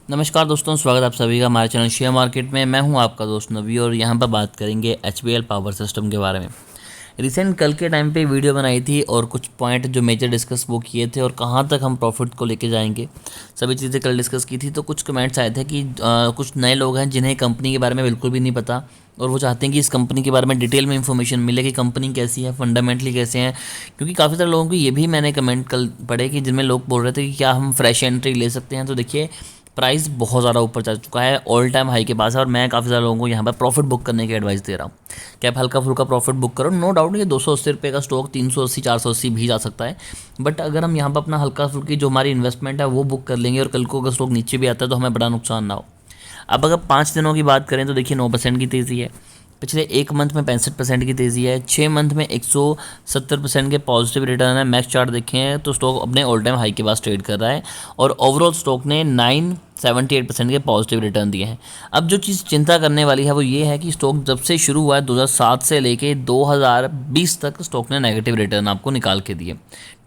नमस्कार दोस्तों, स्वागत है आप सभी का हमारे चैनल शेयर मार्केट में। मैं हूं आपका दोस्त नवी और यहां पर बात करेंगे HBL पावर सिस्टम के बारे में। रिसेंट कल के टाइम पे वीडियो बनाई थी और कुछ पॉइंट जो मेजर डिस्कस वो किए थे और कहां तक हम प्रॉफिट को लेके जाएंगे, सभी चीज़ें कल डिस्कस की थी। तो कुछ कमेंट्स आए थे कि कुछ नए लोग हैं जिन्हें कंपनी के बारे में बिल्कुल भी नहीं पता और वो चाहते हैं कि इस कंपनी के बारे में डिटेल में इन्फॉर्मेशन मिले कि कंपनी कैसी है, फंडामेंटली कैसे हैं। क्योंकि काफ़ी सारे लोगों को ये भी मैंने कमेंट कल पढ़े कि जिनमें लोग बोल रहे थे कि क्या हम फ्रेश एंट्री ले सकते हैं। तो देखिए, प्राइस बहुत ज़्यादा ऊपर जा चुका है, ऑल टाइम हाई के पास है और मैं काफ़ी सारे लोगों को यहाँ पर प्रॉफिट बुक करने की एडवाइस दे रहा हूँ कि आप हल्का फुल्का प्रॉफिट बुक करो। नो डाउट ये 280 रुपये का स्टॉक 380 480 भी जा सकता है, बट अगर हम यहाँ पर अपना हल्का फुल्की जो हमारी इन्वेस्टमेंट है वो बुक कर लेंगे और कल को अगर स्टॉक नीचे भी आता है तो हमें बड़ा नुकसान ना हो। अब अगर 5 दिनों की बात करें तो देखिए 9% की तेज़ी है, पिछले एक मंथ में 65% की तेज़ी है, 6 मंथ में 170% के पॉजिटिव रिटर्न है। मैक्स चार्ट देखें तो स्टॉक अपने ऑल टाइम हाई के पास ट्रेड कर रहा है और ओवरऑल स्टॉक ने 978% के पॉजिटिव रिटर्न दिए हैं। अब जो चीज़ चिंता करने वाली है वो ये है कि स्टॉक जब से शुरू हुआ है 2007 से लेके 2020 तक स्टॉक ने नेगेटिव रिटर्न आपको निकाल के दिए।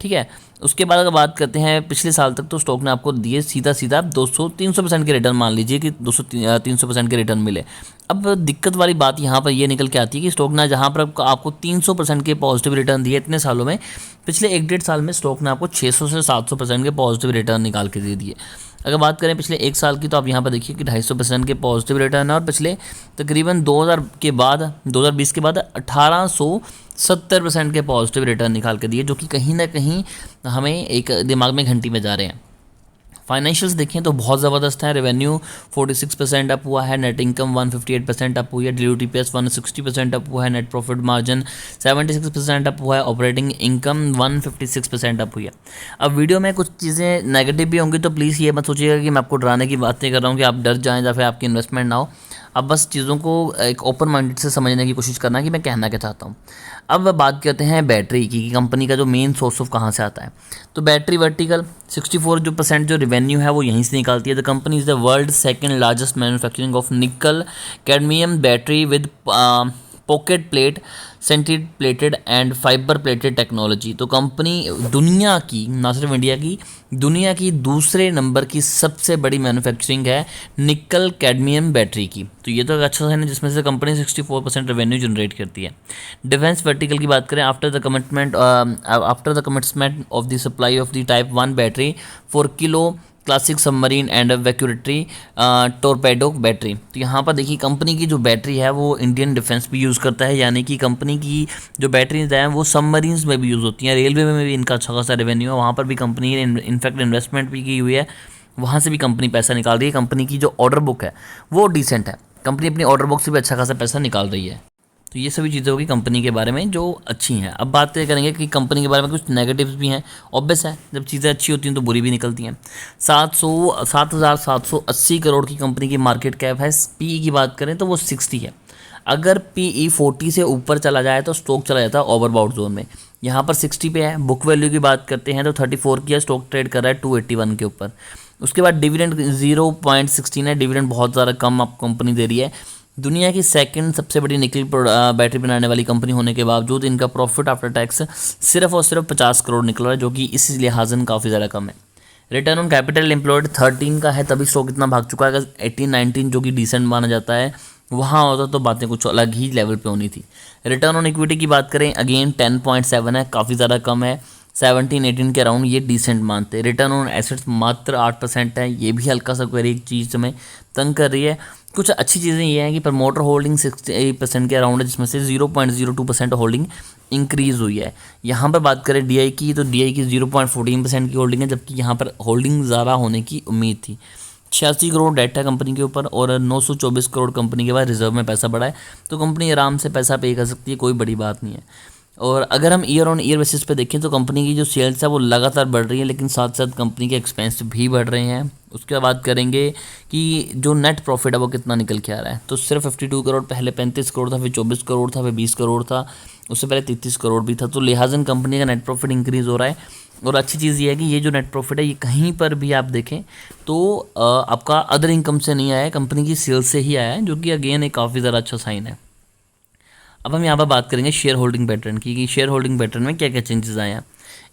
ठीक है, उसके बाद अगर बात करते हैं पिछले साल तक तो स्टॉक ने आपको दिए सीधा सीधा 200-300% के रिटर्न, मान लीजिए कि 200-300% के रिटर्न मिले। अब दिक्कत वाली बात यहाँ पर ये निकल के आती है कि स्टॉक ने जहाँ पर आपको 300% के पॉजिटिव रिटर्न दिए इतने सालों में, पिछले 1-1.5 साल में स्टॉक ने आपको 600 से 700% के पॉजिटिव रिटर्न निकाल के दे दिए। अगर बात करें पिछले एक साल की तो आप यहाँ पर देखिए कि 250% के पॉजिटिव रिटर्न है और पिछले तकरीबन 2020 के बाद 1870% के पॉजिटिव रिटर्न निकाल के दिए, जो कि कहीं ना कहीं हमें एक दिमाग में घंटी में जा रहे हैं। फाइनेंशियल्स देखें तो बहुत ज़बरदस्त है। रेवेन्यू 46% अप हुआ है, नेट इनकम 158% अप हुई है, डिल्यूटेड EPS 160% अप हुआ है, नेट प्रॉफिट मार्जिन 76% अप हुआ है, ऑपरेटिंग इनकम 156% अप हुई है। अब वीडियो में कुछ चीज़ें नेगेटिव भी होंगी तो प्लीज़ ये मत सोचिएगा कि मैं आपको डराने की बातें कर रहा हूँ कि आप डर जाएँ या फिर आपकी इन्वेस्टमेंट ना हो। अब बस चीज़ों को एक ओपन माइंडेड से समझने की कोशिश करना कि मैं कहना क्या चाहता हूँ। अब बात करते हैं बैटरी की कि कंपनी का जो मेन सोर्स ऑफ कहाँ से आता है। तो बैटरी वर्टिकल 64% जो रेवेन्यू है वो यहीं से निकालती है। The company is the world second largest manufacturing of निकल cadmium battery with pocket plate, scented plated and fibre plated technology. तो कंपनी दुनिया की, ना सिर्फ इंडिया की, दुनिया की दूसरे नंबर की सबसे बड़ी मैन्युफैक्चरिंग है निकल कैडमियम बैटरी की। तो ये तो एक अच्छा साइन है जिसमें से कंपनी 64% रेवेन्यू जनरेट करती है। डिफेंस वर्टिकल की बात करें, after the commitment of the supply of the type 1 battery for kilo classic submarine and vacuratory torpedo battery. तो यहाँ पर देखिए कंपनी की जो बैटरी है वो इंडियन डिफेंस भी यूज़ करता है, यानी कि कंपनी की जो बैटरीज हैं वो सबमरीन्स में भी यूज़ होती हैं। रेलवे में भी इनका अच्छा खासा रेवेन्यू है, वहाँ पर भी कंपनी ने इनफैक्ट इन्वेस्टमेंट भी की हुई है, वहाँ से भी कंपनी पैसा निकाल रही है। कंपनी की जो ऑर्डर बुक है वो डिसेंट है, कंपनी अपनी ऑर्डर बुक से भी अच्छा खासा पैसा निकाल रही है। तो ये सभी चीज़ें होगी कंपनी के बारे में जो अच्छी हैं। अब बात करेंगे कि कंपनी के बारे में कुछ नेगेटिव्स भी हैं। ऑब्वियस है, जब चीज़ें अच्छी होती हैं तो बुरी भी निकलती हैं। 7,780 करोड़ की कंपनी की मार्केट कैप है। PE की बात करें तो वो 60 है। अगर PE 40 से ऊपर चला जाए तो स्टॉक चला जाता है ओवरबाउट जोन में। यहाँ पर 60 पे है। बुक वैल्यू की बात करते हैं तो 34 की है, स्टॉक ट्रेड कर रहा है 281 के ऊपर। उसके बाद डिविडेंड 0.16 है, डिविडेंड बहुत ज़्यादा कम आप कंपनी दे रही है। दुनिया की सेकंड सबसे बड़ी निकल बैटरी बनाने वाली कंपनी होने के बावजूद इनका प्रॉफिट आफ्टर टैक्स सिर्फ और सिर्फ 50 करोड़ निकल रहा है, जो कि इस लिहाजन काफ़ी ज़्यादा कम है। रिटर्न ऑन कैपिटल एम्प्लॉयड 13 का है, तभी स्टॉक इतना भाग चुका है। अगर 18-19 जो कि डिसेंट माना जाता है वहाँ होता तो बातें कुछ अलग ही लेवल पे होनी थी। रिटर्न ऑन इक्विटी की बात करें अगेन 10.7 है, काफ़ी ज़्यादा कम है। 17-18 के अराउंड ये डिसेंट मानते हैं। रिटर्न ऑन एसेट्स मात्र 8% है, ये भी हल्का सा कोई एक चीज़ में तंग कर रही है। कुछ अच्छी चीज़ें ये हैं कि प्रमोटर होल्डिंग 68% के अराउंड है, जिसमें से 0.02% होल्डिंग इंक्रीज़ हुई है। यहाँ पर बात करें DI की तो DI की 0.14% की होल्डिंग है, जबकि यहाँ पर होल्डिंग ज़्यादा होने की उम्मीद थी। 86 करोड़ डेट है कंपनी के ऊपर और 924 करोड़ कंपनी के बाद रिजर्व में पैसा बढ़ा है, तो कंपनी आराम से पैसा पे कर सकती है, कोई बड़ी बात नहीं है। और अगर हम ईयर ऑन ईयर बेसिस पे देखें तो कंपनी की जो सेल्स है वो लगातार बढ़ रही है, लेकिन साथ साथ कंपनी के एक्सपेंस भी बढ़ रहे हैं। उसके बाद बात करेंगे कि जो नेट प्रॉफिट है वो कितना निकल के आ रहा है, तो सिर्फ 52 करोड़, पहले 35 करोड़ था, फिर 24 करोड़ था, फिर 20 करोड़ था, उससे पहले 33 करोड़ भी था। तो लिहाजन कंपनी का नेट प्रॉफिट इंक्रीज़ हो रहा है। और अच्छी चीज़ ये है कि ये जो नेट प्रॉफिट है ये कहीं पर भी आप देखें तो आपका अदर इनकम से नहीं आया है, कंपनी की सेल्स से ही आया है, जो कि अगेन एक काफ़ी ज़्यादा अच्छा साइन है। अब हम यहाँ पर बात करेंगे शेयर होल्डिंग पैटर्न की कि शेयर होल्डिंग पैटर्न में क्या क्या चेंजेस आए हैं।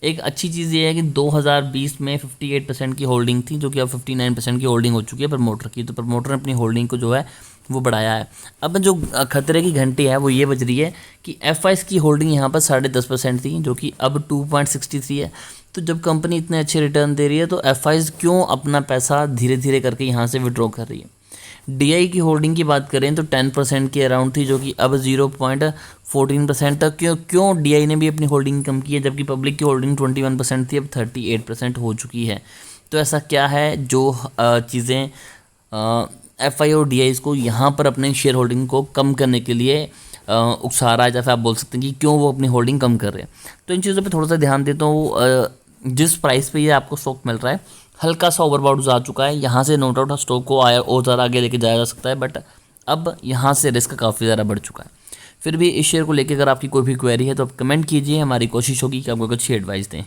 एक अच्छी चीज़ ये है कि 2020 में 58% की होल्डिंग थी, जो कि अब 59% की होल्डिंग हो चुकी है प्रमोटर की। तो प्रमोटर ने अपनी होल्डिंग को जो है वो बढ़ाया है। अब जो खतरे की घंटी है वो ये बज रही है कि एफआईज की होल्डिंग यहाँ पर 10.5% थी, जो कि अब 2.63 है। तो जब कंपनी इतने अच्छे रिटर्न दे रही है तो एफआईज क्यों अपना पैसा धीरे धीरे करके यहाँ से विड्रॉ कर रही है। डीआई की होल्डिंग की बात करें तो 10% के अराउंड थी, जो कि अब 0.14% तक। क्यों डीआई ने भी अपनी होल्डिंग कम की है, जबकि पब्लिक की होल्डिंग 21% थी, अब 38% हो चुकी है। तो ऐसा क्या है जो चीज़ें एफआई और डीआई को यहाँ पर अपने शेयर होल्डिंग को कम करने के लिए उकसा रहा है, जैसे आप बोल सकते हैं कि क्यों वो अपनी होल्डिंग कम कर रहे हैं। तो इन चीज़ों पे थोड़ा सा ध्यान देता हूँ। जिस प्राइस पे ये आपको स्टॉक मिल रहा है हल्का सा ओवरबॉट आ चुका है, यहाँ से नो डाउट स्टॉक को और ज़्यादा आगे लेके जाया जा सकता है, बट अब यहाँ से रिस्क काफ़ी ज़्यादा बढ़ चुका है। फिर भी इस शेयर को लेकर अगर आपकी कोई भी क्वेरी है तो आप कमेंट कीजिए, हमारी कोशिश होगी कि आपको अच्छी एडवाइस दें।